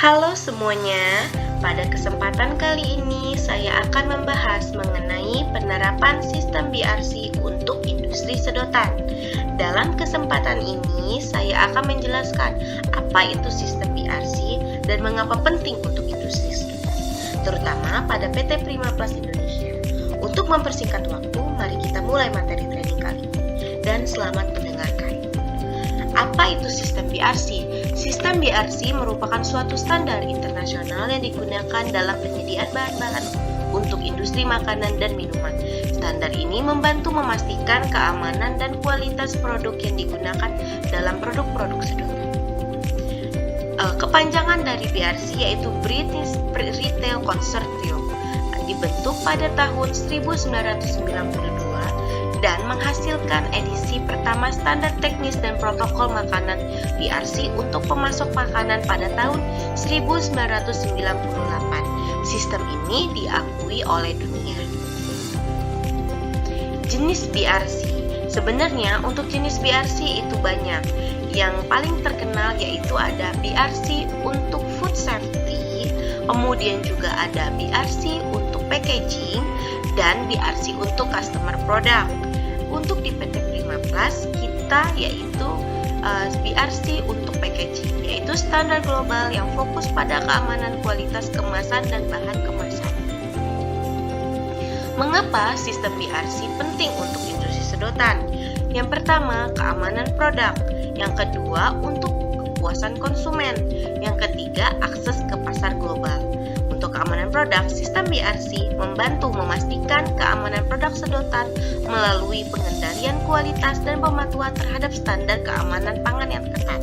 Halo semuanya, pada kesempatan kali ini saya akan membahas mengenai penerapan sistem BRC untuk industri sedotan. Dalam kesempatan ini saya akan menjelaskan apa itu sistem BRC dan mengapa penting untuk industri sedotan, terutama pada PT Prima Plus Indonesia. Untuk mempersingkat waktu, mari kita mulai materi training kali ini dan selamat mendengarkan. Apa itu sistem BRC? Sistem BRC merupakan suatu standar internasional yang digunakan dalam penyediaan bahan-bahan untuk industri makanan dan minuman. Standar ini membantu memastikan keamanan dan kualitas produk yang digunakan dalam produk-produk sedotan. Kepanjangan dari BRC yaitu British Retail Consortium, dibentuk pada tahun 1992 dan menghasilkan edisi pertama standar teknis dan protokol makanan BRC untuk pemasok makanan pada tahun 1998. Sistem ini diakui oleh dunia. Jenis BRC. Sebenarnya untuk jenis BRC itu banyak. Yang paling terkenal yaitu ada BRC untuk food safety, kemudian juga ada BRC untuk packaging, dan BRC untuk customer product. Untuk di PT Prima Plus kita yaitu BRC untuk packaging, yaitu standar global yang fokus pada keamanan kualitas kemasan dan bahan kemasan. Mengapa sistem BRC penting untuk industri sedotan? Yang pertama, keamanan produk. Yang kedua, untuk kepuasan konsumen. Yang ketiga, akses ke pasar global. Untuk keamanan produk, sistem BRC membantu memastikan keamanan produk sedotan melalui pengendalian kualitas dan pematuhan terhadap standar keamanan pangan yang ketat.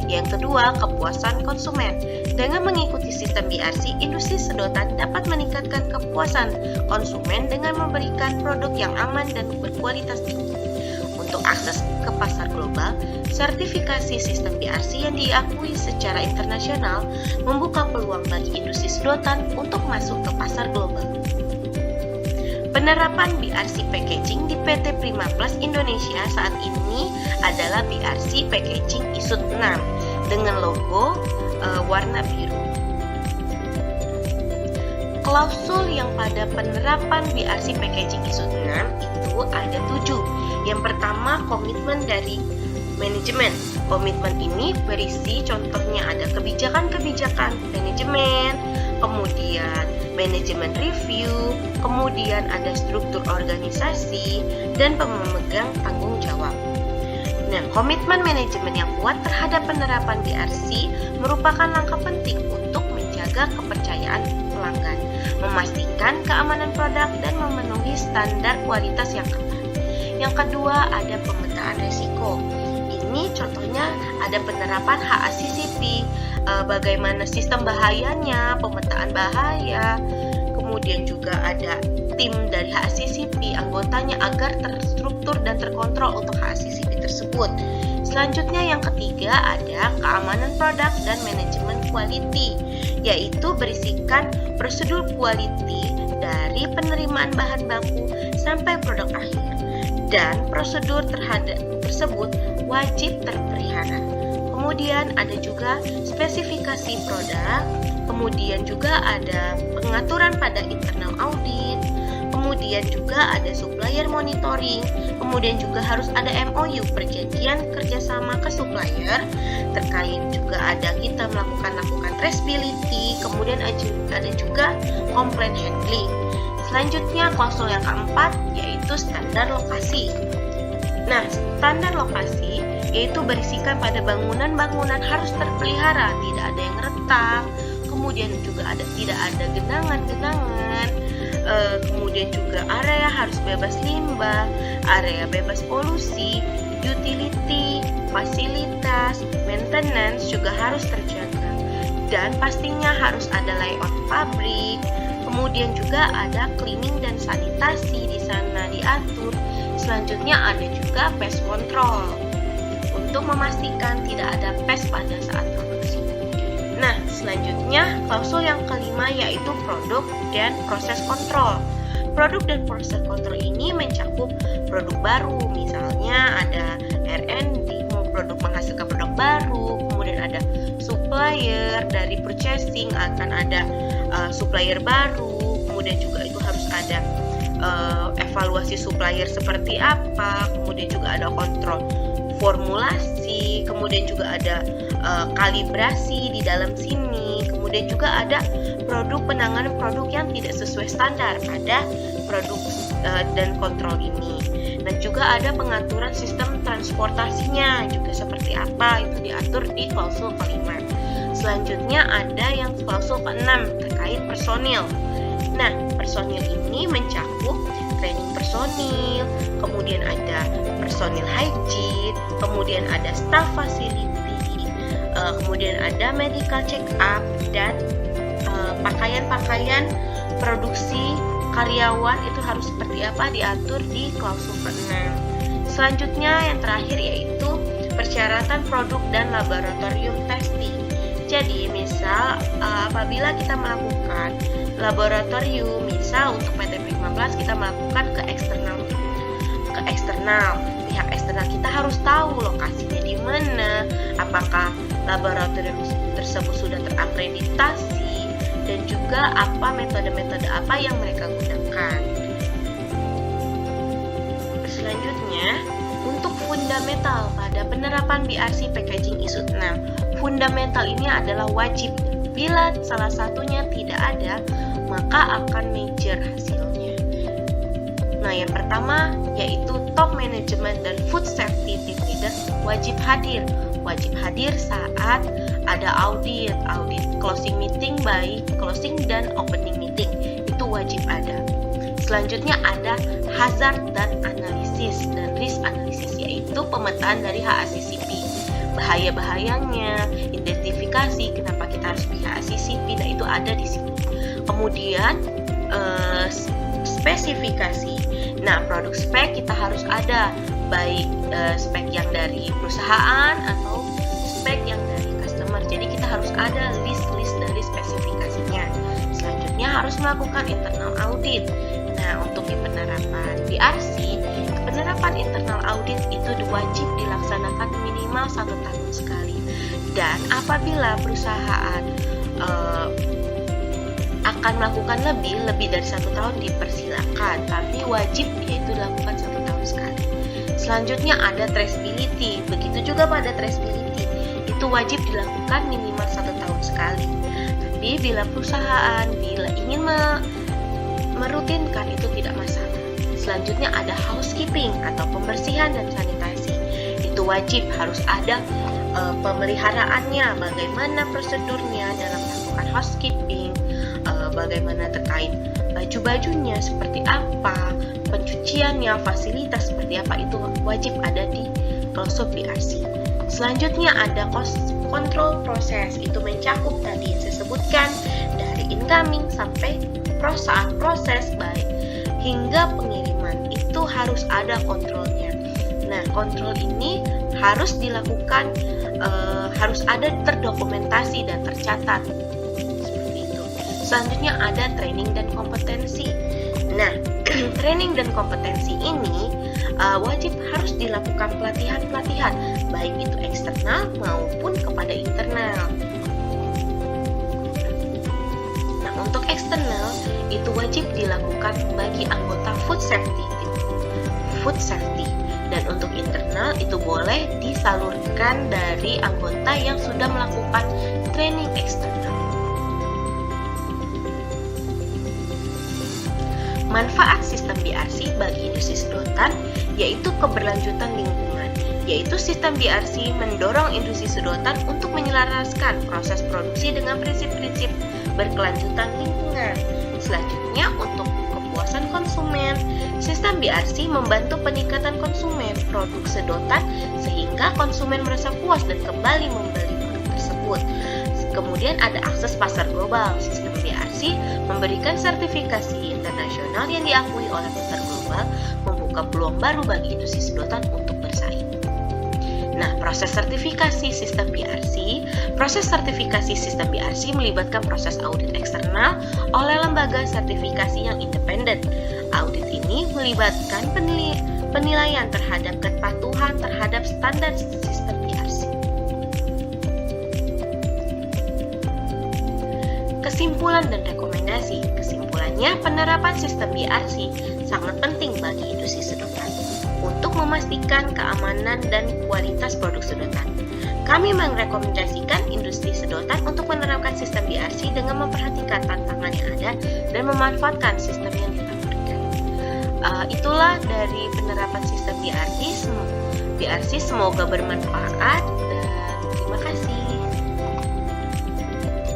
Yang kedua, kepuasan konsumen. Dengan mengikuti sistem BRC, industri sedotan dapat meningkatkan kepuasan konsumen dengan memberikan produk yang aman dan berkualitas tinggi. Untuk akses ke pasar global, sertifikasi sistem BRC yang diakui secara internasional membuka peluang bagi industri sedotan untuk masuk ke pasar global. Penerapan BRC packaging di PT Prima Plus Indonesia saat ini adalah BRC Packaging ISO 6 dengan logo warna biru. Klausul yang pada penerapan BRC Packaging ISO 6 itu ada 7. Yang pertama, komitmen dari manajemen. Komitmen ini berisi contohnya ada kebijakan-kebijakan manajemen, kemudian manajemen review, kemudian ada struktur organisasi, dan pemegang tanggung jawab. Nah, komitmen manajemen yang kuat terhadap penerapan BRC merupakan langkah penting untuk menjaga kepercayaan pelanggan, memastikan keamanan produk, dan memenuhi standar kualitas yang ketat. Yang kedua, ada pemetaan risiko. Ini contohnya ada penerapan HACCP, bagaimana sistem bahayanya, pemetaan bahaya, kemudian juga ada tim dari HACCP, anggotanya agar terstruktur dan terkontrol untuk HACCP tersebut. Selanjutnya yang ketiga ada keamanan produk dan manajemen quality, yaitu berisikan prosedur quality dari penerimaan bahan baku sampai produk akhir. Dan prosedur terhadap tersebut wajib terpelihara. Kemudian ada juga spesifikasi produk, kemudian juga ada pengaturan pada internal audit, kemudian juga ada supplier monitoring, kemudian juga harus ada MOU, perjanjian kerjasama ke supplier, terkait juga ada kita melakukan traceability, kemudian ada juga complaint handling. Selanjutnya klausul yang keempat yaitu standar lokasi. Nah, standar lokasi yaitu berisikan pada bangunan-bangunan harus terpelihara, tidak ada yang retak, kemudian juga tidak ada genangan-genangan, kemudian juga area harus bebas limbah, area bebas polusi, utility, fasilitas, maintenance juga harus terjaga, dan pastinya harus ada layout pabrik. Kemudian juga ada cleaning dan sanitasi di sana diatur. Selanjutnya ada juga pest control untuk memastikan tidak ada pest pada saat produksi. Nah, selanjutnya klausul yang kelima yaitu produk dan proses kontrol. Produk dan proses kontrol ini mencakup produk baru, misalnya ada R&D, produk menghasilkan produk baru, kemudian ada supplier, supplier, dari purchasing akan ada supplier baru, kemudian juga itu harus ada evaluasi supplier seperti apa, kemudian juga ada kontrol formulasi, kemudian juga ada kalibrasi di dalam sini, kemudian juga ada penanganan produk yang tidak sesuai standar pada produk dan kontrol ini. Dan juga ada pengaturan sistem transportasinya juga seperti apa, itu diatur di klausul kelima. Selanjutnya ada yang klausul keenam terkait personil. Nah, personil ini mencakup training personil, kemudian ada personil hygiene, kemudian ada staff facility, kemudian ada medical check up, dan pakaian-pakaian produksi karyawan itu harus seperti apa diatur di klausul ke-6. Selanjutnya yang terakhir yaitu persyaratan produk dan laboratorium testing. Jadi misal apabila kita melakukan laboratorium, misal untuk PT15 kita melakukan ke eksternal, pihak eksternal kita harus tahu lokasinya di mana, apakah laboratorium tersebut sudah terakreditasi, dan juga apa metode-metode apa yang mereka gunakan. Selanjutnya, untuk fundamental pada penerapan BRC Packaging ISO 6, fundamental ini adalah wajib. Bila salah satunya tidak ada, maka akan major hasilnya. Nah, yang pertama yaitu top management dan food safety team leader wajib hadir. Wajib hadir saat ada audit closing meeting, baik closing dan opening meeting, itu wajib ada. Selanjutnya ada hazard dan analisis dan risk analisis, yaitu pemetaan dari HACCP, bahaya-bahayanya, identifikasi kenapa kita harus di HACCP, nah itu ada di sini. Kemudian spesifikasi. Nah, produk spek kita harus ada, baik spek yang dari perusahaan atau spek yang dari customer. Jadi kita harus ada list dari spesifikasinya. Selanjutnya harus melakukan internal audit. Nah, untuk di penerapan BRC, penerapan internal audit itu wajib dilaksanakan minimal 1 tahun sekali. Dan apabila perusahaan akan melakukan lebih dari 1 tahun dipersilakan, tapi wajib yaitu dilakukan 1 tahun sekali. Selanjutnya ada traceability. Begitu juga pada traceability, itu wajib dilakukan minimal 1 tahun sekali. Tapi bila perusahaan ingin merutinkan, itu tidak masalah. Selanjutnya ada housekeeping atau pembersihan dan sanitasi. Itu wajib, harus ada pemeliharaannya, bagaimana prosedurnya dalam melakukan housekeeping, bagaimana terkait baju-bajunya seperti apa, pencuciannya, fasilitas seperti apa, itu wajib ada di klausul BRC. Selanjutnya ada control proses, itu mencakup tadi yang saya sebutkan dari incoming sampai saat proses baik hingga pengiriman, itu harus ada kontrolnya. Nah, kontrol ini harus dilakukan, harus ada terdokumentasi dan tercatat. Selanjutnya ada training dan kompetensi. Nah, training dan kompetensi ini wajib harus dilakukan pelatihan-pelatihan, baik itu eksternal maupun kepada internal. Nah, untuk eksternal itu wajib dilakukan bagi anggota food safety. Dan untuk internal itu boleh disalurkan dari anggota yang sudah melakukan training eksternal. Manfaat sistem BRC bagi industri sedotan yaitu keberlanjutan lingkungan, yaitu sistem BRC mendorong industri sedotan untuk menyelaraskan proses produksi dengan prinsip-prinsip berkelanjutan lingkungan. Selanjutnya, untuk kepuasan konsumen, sistem BRC membantu peningkatan konsumen produk sedotan sehingga konsumen merasa puas dan kembali membeli produk tersebut. Kemudian ada akses pasar global. Sistem BRC memberikan sertifikasi internasional yang diakui oleh pasar global, membuka peluang baru bagi industri sedotan untuk bersaing. Nah, proses sertifikasi sistem BRC melibatkan proses audit eksternal oleh lembaga sertifikasi yang independen. Audit ini melibatkan penilaian terhadap kepatuhan terhadap standar sistem BRC. Kesimpulan dan rekomendasi. Kesimpulannya, penerapan sistem BRC sangat penting bagi industri sedotan untuk memastikan keamanan dan kualitas produk sedotan. Kami merekomendasikan industri sedotan untuk menerapkan sistem BRC dengan memperhatikan tantangan yang ada dan memanfaatkan sistem yang ditawarkan. Itulah dari penerapan sistem BRC. Semoga bermanfaat dan terima kasih.